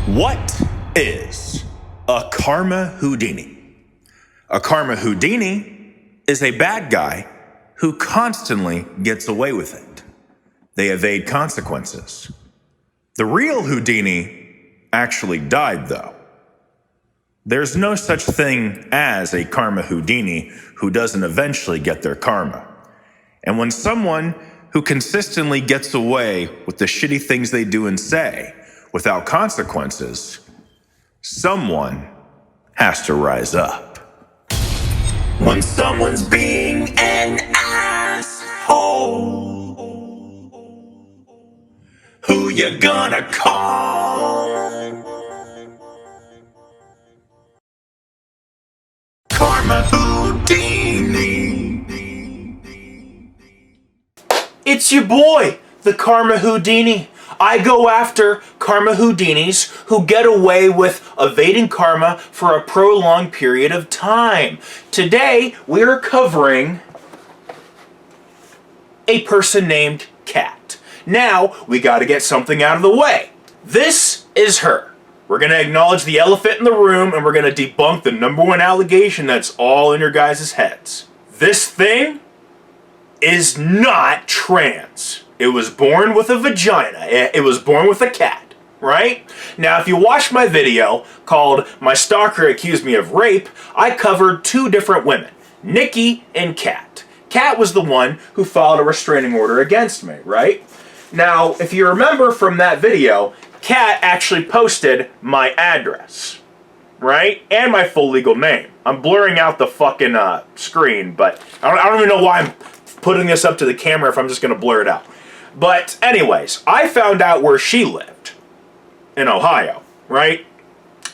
What is a Karma Houdini? A Karma Houdini is a bad guy who constantly gets away with it. They evade consequences. The real Houdini actually died, though. There's no such thing as a Karma Houdini who doesn't eventually get their karma. And when someone who consistently gets away with the shitty things they do and say without consequences, someone has to rise up. When someone's being an asshole, who you gonna call? Karma Houdini. It's your boy, the Karma Houdini. I go after Karma Houdinis who get away with evading karma for a prolonged period of time. Today, we're covering a person named Kat. Now, we gotta get something out of the way. This is her. We're gonna acknowledge the elephant in the room and we're gonna debunk the #1 allegation that's all in your guys' heads. This thing is not trans. It was born with a vagina. It was born with a cat, right? Now, if you watched my video called My Stalker Accused Me of Rape, I covered two different women, Nikki and Kat. Kat was the one who filed a restraining order against me, right? Now, if you remember from that video, Kat actually posted my address, right? And my full legal name. I'm blurring out the fucking screen, but I don't even know why I'm putting this up to the camera if I'm just going to blur it out. But anyways, I found out where she lived in Ohio, right?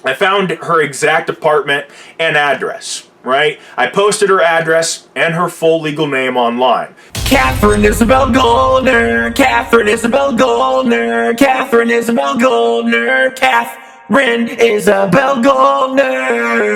I found her exact apartment and address, right? I posted her address and her full legal name online. Catherine Isabel Goldner, Catherine Isabel Goldner, Catherine Isabel Goldner, Catherine Isabel Goldner.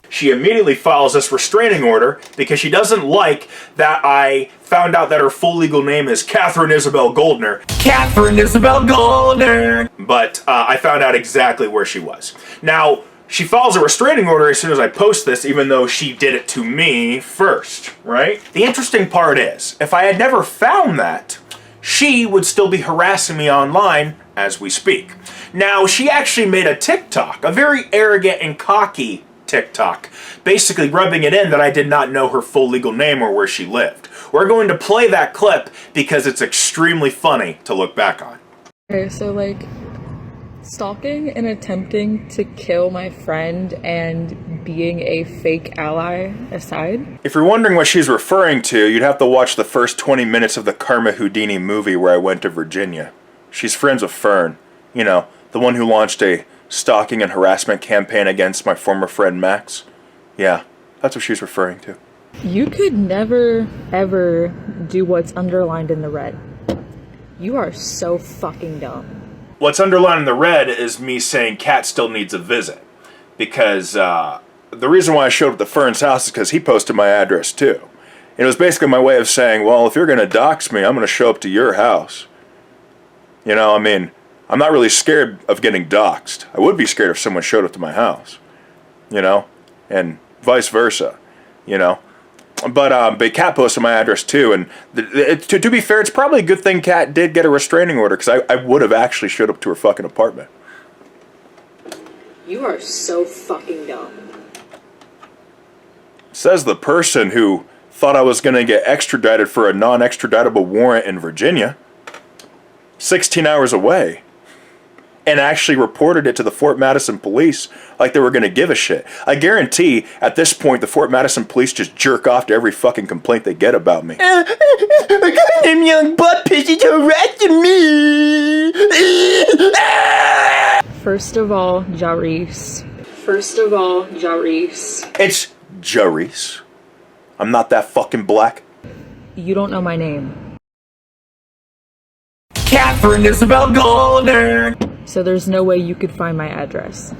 She immediately files this restraining order because she doesn't like that I found out that her full legal name is Catherine Isabel Goldner. Catherine Isabel Goldner! But I found out exactly where she was. Now, she files a restraining order as soon as I post this, even though she did it to me first, right? The interesting part is, if I had never found that, she would still be harassing me online as we speak. Now, she actually made a TikTok, a very arrogant and cocky TikTok, basically rubbing it in that I did not know her full legal name or where she lived. We're going to play that clip because it's extremely funny to look back on. Okay, so stalking and attempting to kill my friend and being a fake ally aside. If you're wondering what she's referring to, you'd have to watch the first 20 minutes of the Karma Houdini movie where I went to Virginia. She's friends with Fern, you know, the one who launched a stalking and harassment campaign against my former friend Max. Yeah, that's what she's referring to. You could never, ever do what's underlined in the red. You are so fucking dumb. What's underlined in the red is me saying Kat still needs a visit. Because the reason why I showed up at the Fern's house is because he posted my address too. It was basically my way of saying, well, if you're going to dox me, I'm going to show up to your house. You know, I mean, I'm not really scared of getting doxxed. I would be scared if someone showed up to my house, you know, and vice versa, you know. But Kat posted my address too, and to be fair, it's probably a good thing Kat did get a restraining order because I would have actually showed up to her fucking apartment. You are so fucking dumb. Says the person who thought I was going to get extradited for a non-extraditable warrant in Virginia, 16 hours away. And actually reported it to the Fort Madison police like they were going to give a shit. I guarantee, at this point, the Fort Madison police just jerk off to every fucking complaint they get about me. I got them young butt pissies harassing me! First of all, Jarese. First of all, Jarese. It's Jarese. I'm not that fucking black. You don't know my name. Catherine Isabel Goldner! So there's no way you could find my address.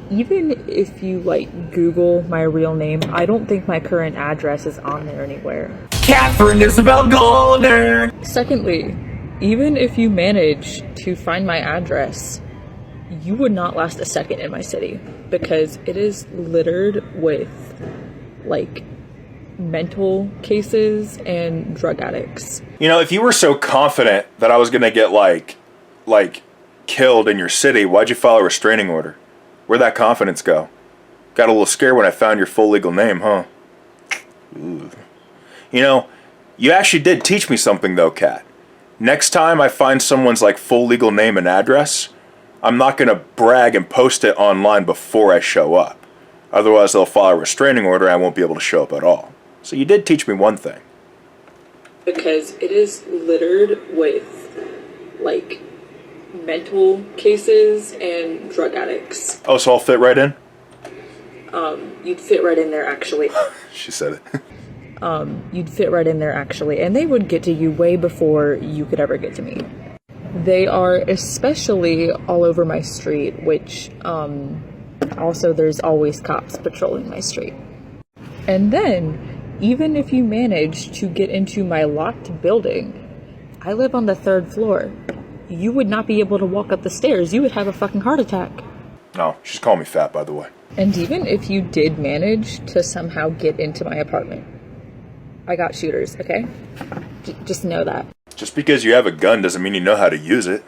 even if you, like, Google my real name, I don't think my current address is on there anywhere. Catherine Isabel Golder! Secondly, even if you manage to find my address, you would not last a second in my city because it is littered with, like, mental cases and drug addicts. You know, if you were so confident that I was gonna get, like, killed in your city, why'd you file a restraining order? Where'd that confidence go? Got a little scared when I found your full legal name, huh? Ooh. You know, you actually did teach me something though, Kat. Next time I find someone's like full legal name and address, I'm not gonna brag and post it online before I show up. Otherwise they'll file a restraining order and I won't be able to show up at all. So you did teach me one thing. Because it is littered with, like, mental cases and drug addicts. Oh, so I'll fit right in? You'd fit right in there, actually. She said it. You'd fit right in there, actually. And they would get to you way before you could ever get to me. They are especially all over my street, which, also there's always cops patrolling my street. And then, even if you manage to get into my locked building, I live on the 3rd floor. You would not be able to walk up the stairs. You would have a fucking heart attack. No, she's calling me fat, by the way. And even if you did manage to somehow get into my apartment, I got shooters, okay? Just know that. Just because you have a gun doesn't mean you know how to use it.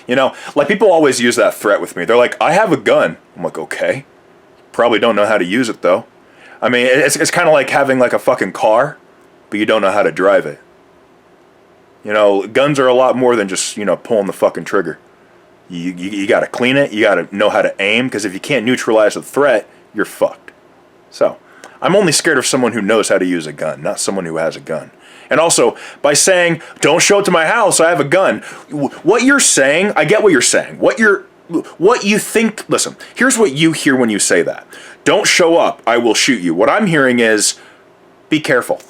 You know, like people always use that threat with me. They're like, I have a gun. I'm like, okay. Probably don't know how to use it though. I mean, it's kind of like having like a fucking car, but you don't know how to drive it. You know, guns are a lot more than just, you know, pulling the fucking trigger. You got to clean it. You got to know how to aim, because if you can't neutralize a threat, you're fucked. So, I'm only scared of someone who knows how to use a gun, not someone who has a gun. And also, by saying, don't show up to my house, I have a gun, what you're saying, I get what you're saying. What you think, listen, here's what you hear when you say that. Don't show up, I will shoot you. What I'm hearing is, be careful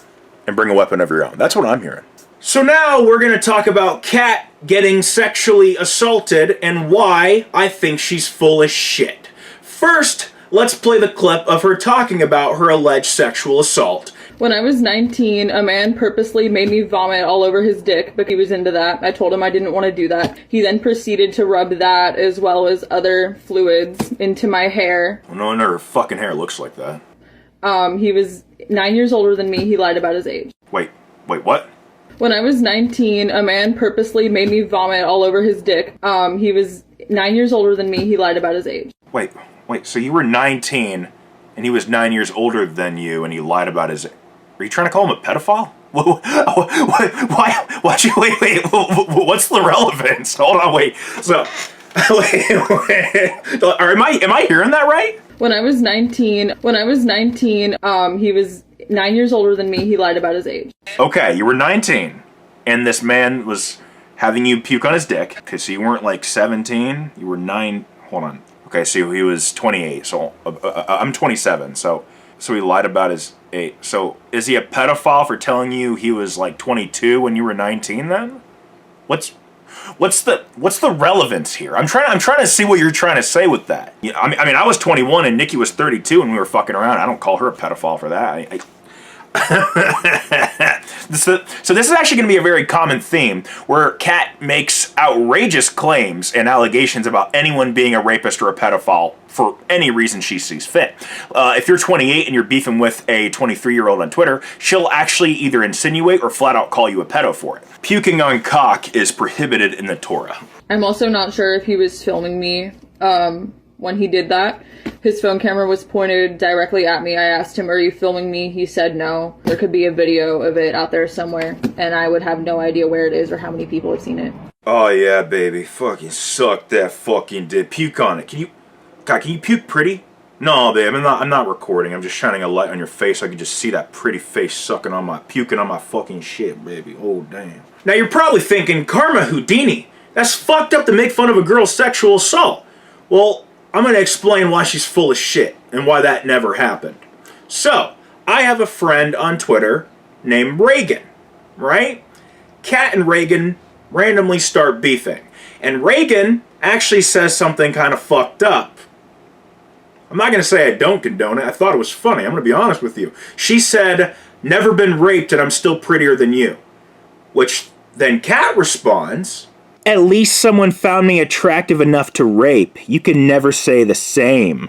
and bring a weapon of your own. That's what I'm hearing. So now we're going to talk about Kat getting sexually assaulted and why I think she's full of shit. First, let's play the clip of her talking about her alleged sexual assault. When I was 19, a man purposely made me vomit all over his dick, but he was into that. I told him I didn't want to do that. He then proceeded to rub that, as well as other fluids, into my hair. Well, no wonder her fucking hair looks like that. He was 9 years older than me. He lied about his age. Wait, what? When I was 19, a man purposely made me vomit all over his dick. He was 9 years older than me. He lied about his age. Wait, so you were 19 and he was 9 years older than you and he lied about his... Are you trying to call him a pedophile? Why? Wait, what's the relevance? Hold on, wait. So, wait. Am I hearing that right? When I was 19, he was 9 years older than me. He lied about his age. Okay, you were 19, and this man was having you puke on his dick. Okay, so you weren't like 17. You were 9. Hold on. Okay, so he was 28. So I'm 27. So he lied about his age. So is he a pedophile for telling you he was like 22 when you were 19? Then what's the relevance here? I'm trying to see what you're trying to say with that. I mean, I was 21 and Nikki was 32 and we were fucking around. I don't call her a pedophile for that. So this is actually going to be a very common theme where Kat makes outrageous claims and allegations about anyone being a rapist or a pedophile for any reason she sees fit. If you're 28 and you're beefing with a 23-year-old on Twitter, she'll actually either insinuate or flat out call you a pedo for it. Puking on cock is prohibited in the Torah. I'm also not sure if he was filming me when he did that. His phone camera was pointed directly at me. I asked him, are you filming me? He said no. There could be a video of it out there somewhere, and I would have no idea where it is or how many people have seen it. Oh yeah, baby. Fucking suck that fucking dick. Puke on it. Can you puke pretty? No, babe, I'm not recording. I'm just shining a light on your face so I can just see that pretty face puking on my fucking shit, baby. Oh, damn. Now you're probably thinking, Karma Houdini, that's fucked up to make fun of a girl's sexual assault. Well, I'm going to explain why she's full of shit and why that never happened. So, I have a friend on Twitter named Reagan, right? Kat and Reagan randomly start beefing. And Reagan actually says something kind of fucked up. I'm not going to say I don't condone it. I thought it was funny. I'm going to be honest with you. She said, "Never been raped and I'm still prettier than you." Which then Kat responds, "At least someone found me attractive enough to rape. You can never say the same,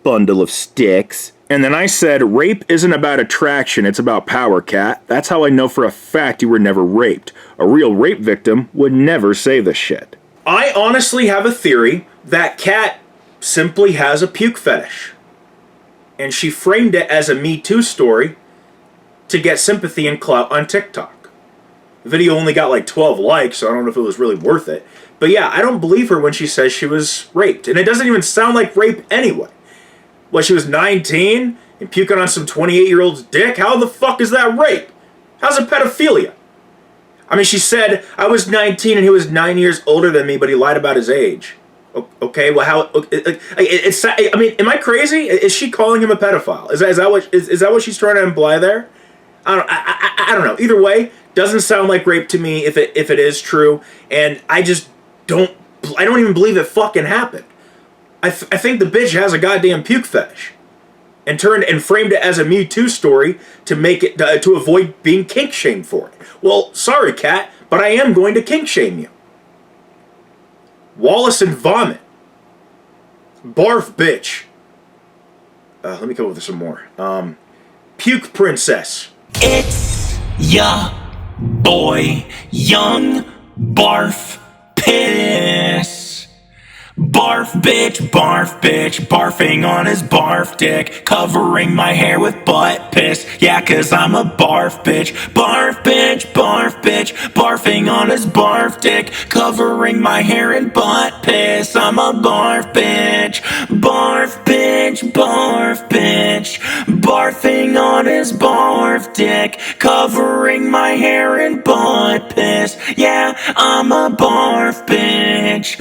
bundle of sticks." And then I said, "Rape isn't about attraction, it's about power, Kat. That's how I know for a fact you were never raped. A real rape victim would never say this shit." I honestly have a theory that Kat simply has a puke fetish. And she framed it as a Me Too story to get sympathy and clout on TikTok. The video only got like 12 likes, so I don't know if it was really worth it. But yeah, I don't believe her when she says she was raped. And it doesn't even sound like rape anyway. What, she was 19 and puking on some 28-year-old's dick? How the fuck is that rape? How's it pedophilia? I mean, she said, "I was 19 and he was 9 years older than me, but he lied about his age." Okay, well, how? I mean, am I crazy? Is she calling him a pedophile? Is that what she's trying to imply there? I don't know. Either way, doesn't sound like rape to me if it is true, and I don't even believe it fucking happened. I think the bitch has a goddamn puke fetish, and framed it as a Me Too story to make it to avoid being kink shamed for it. Well, sorry, Kat, but I am going to kink shame you. Wallace and vomit. Barf bitch. Let me come up with some more. Puke princess. It's ya boy, young barf piss. Barf bitch, barfing on his barf dick, covering my hair with butt piss. Yeah, 'cause I'm a barf bitch, barfing on his barf dick, covering my hair in butt piss. I'm a barf bitch, barfing on his barf dick, covering my hair in butt piss. Yeah, I'm a barf bitch.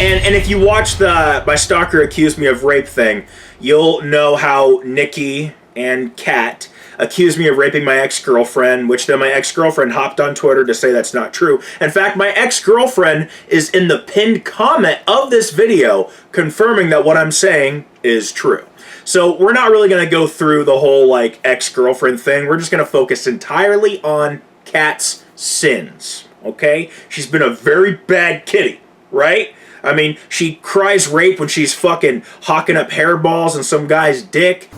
And if you watch the "My Stalker Accused Me of Rape" thing, you'll know how Nikki and Kat accused me of raping my ex-girlfriend, which then my ex-girlfriend hopped on Twitter to say that's not true. In fact, my ex-girlfriend is in the pinned comment of this video confirming that what I'm saying is true. So we're not really going to go through the whole like ex-girlfriend thing. We're just going to focus entirely on Kat's sins, okay? She's been a very bad kitty, right? I mean, she cries rape when she's fucking hawking up hairballs in some guy's dick.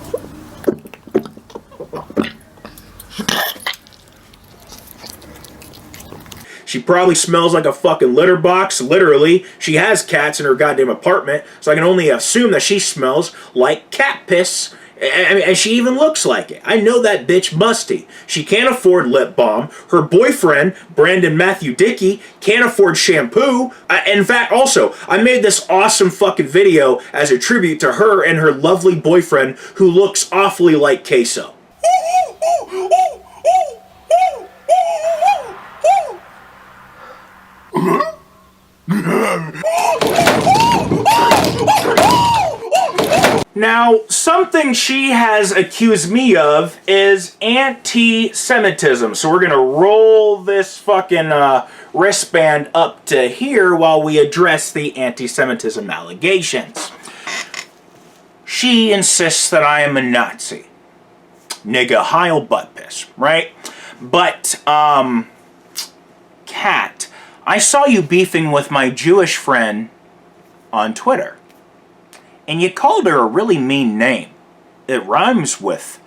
She probably smells like a fucking litter box. Literally, she has cats in her goddamn apartment, so I can only assume that she smells like cat piss. And she even looks like it. I know that bitch musty. She can't afford lip balm. Her boyfriend, Brandon Matthew Dickey, can't afford shampoo. In fact, also, I made this awesome fucking video as a tribute to her and her lovely boyfriend who looks awfully like queso. Now, something she has accused me of is anti-Semitism. So we're going to roll this fucking wristband up to here while we address the anti-Semitism allegations. She insists that I am a Nazi. Nigga Heil butt piss, right? But, Kat, I saw you beefing with my Jewish friend on Twitter. And you called her a really mean name. It rhymes with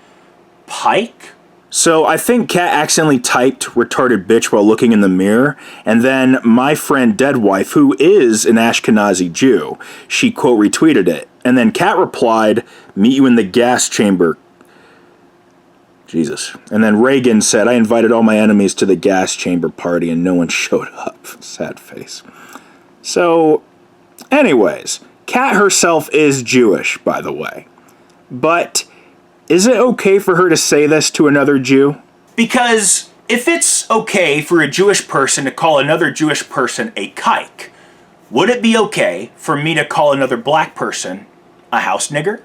Pike. So I think Kat accidentally typed retarded bitch while looking in the mirror, and then my friend Dead Wife, who is an Ashkenazi Jew, she quote retweeted it. And then Kat replied, "Meet you in the gas chamber." Jesus. And then Reagan said, "I invited all my enemies to the gas chamber party and no one showed up." Sad face. So, anyways, Kat herself is Jewish, by the way. But is it okay for her to say this to another Jew? Because if it's okay for a Jewish person to call another Jewish person a kike, would it be okay for me to call another black person a house nigger?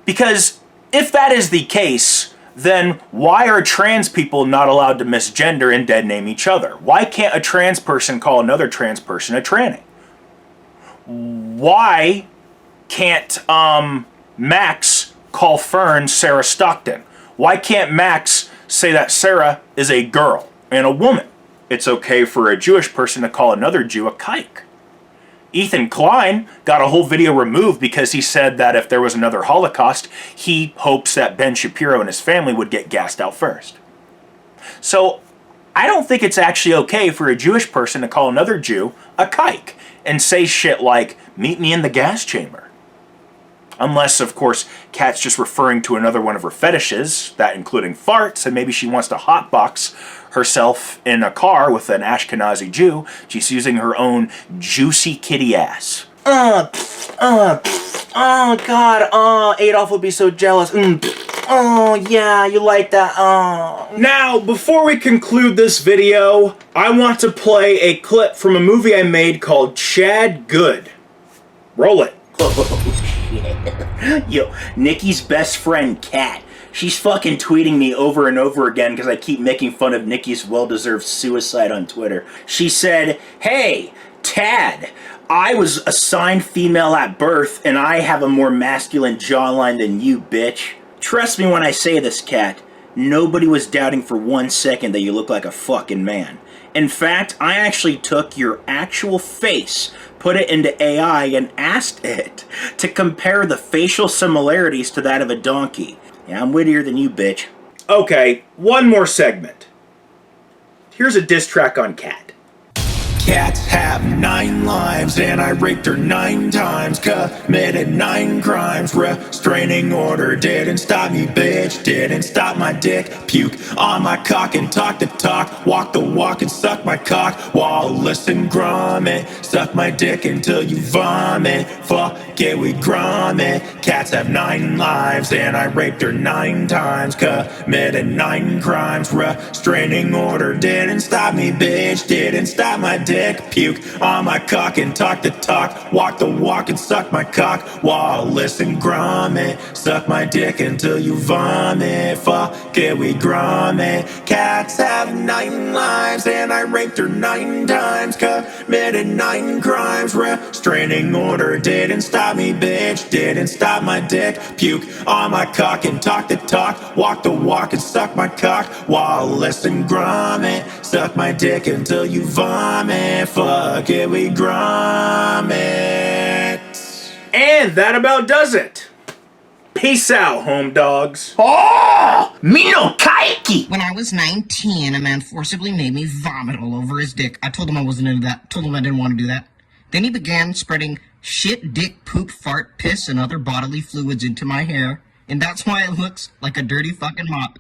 Because if that is the case, then why are trans people not allowed to misgender and dead name each other? Why can't a trans person call another trans person a tranny? why can't Max call Fern Sarah Stockton? Why can't Max say that Sarah is a girl and a woman? It's okay for a Jewish person to call another Jew a kike. Ethan Klein got a whole video removed because he said that if there was another Holocaust, he hopes that Ben Shapiro and his family would get gassed out first. So I don't think it's actually okay for a Jewish person to call another Jew a kike and say shit like, meet me in the gas chamber. Unless, of course, Kat's just referring to another one of her fetishes, that including farts, and maybe she wants to hotbox herself in a car with an Ashkenazi Jew. She's using her own juicy kitty ass. God, Adolf would be so jealous. Oh, yeah, you like that, Now, before we conclude this video, I want to play a clip from a movie I made called Chad Good. Roll it. Yo, Nikki's best friend, Kat. She's fucking tweeting me over and over again because I keep making fun of Nikki's well-deserved suicide on Twitter. She said, hey, Tad, I was assigned female at birth and I have a more masculine jawline than you, bitch. Trust me when I say this, Kat. Nobody was doubting for 1 second that you look like a fucking man. In fact, I actually took your actual face, put it into AI, and asked it to compare the facial similarities to that of a donkey. Yeah, I'm wittier than you, bitch. Okay, one more segment. Here's a diss track on Kat. Cats have 9 lives and I raped her 9 times. Committed 9 crimes. Restraining order didn't stop me, bitch. Didn't stop my dick. Puke on my cock and talk the talk. Walk the walk and suck my cock. Wallace and Gromit. Suck my dick until you vomit. Fuck it, we grommet. Cats have 9 lives and I raped her 9 times. Committed 9 crimes. Restraining order didn't stop me, bitch. Didn't stop my dick. Puke on my cock and talk the talk. Walk the walk and suck my cock. Wallace and Gromit. Suck my dick until you vomit. Fuck it, we grommet. Cats have 9 lives and I raped her 9 times. Committed 9 crimes. Restraining order didn't stop me, bitch. Didn't stop my dick. Puke on my cock and talk the talk. Walk the walk and suck my cock. Wallace and Gromit. Suck my dick until you vomit. Fuck it, we grommet. And that about does it. Peace out, home dogs. Oh, me no kaiki. When I was 19, a man forcibly made me vomit all over his dick. I told him I wasn't into that. Told him I didn't want to do that. Then he began spreading shit, dick, poop, fart, piss, and other bodily fluids into my hair. And that's why it looks like a dirty fucking mop.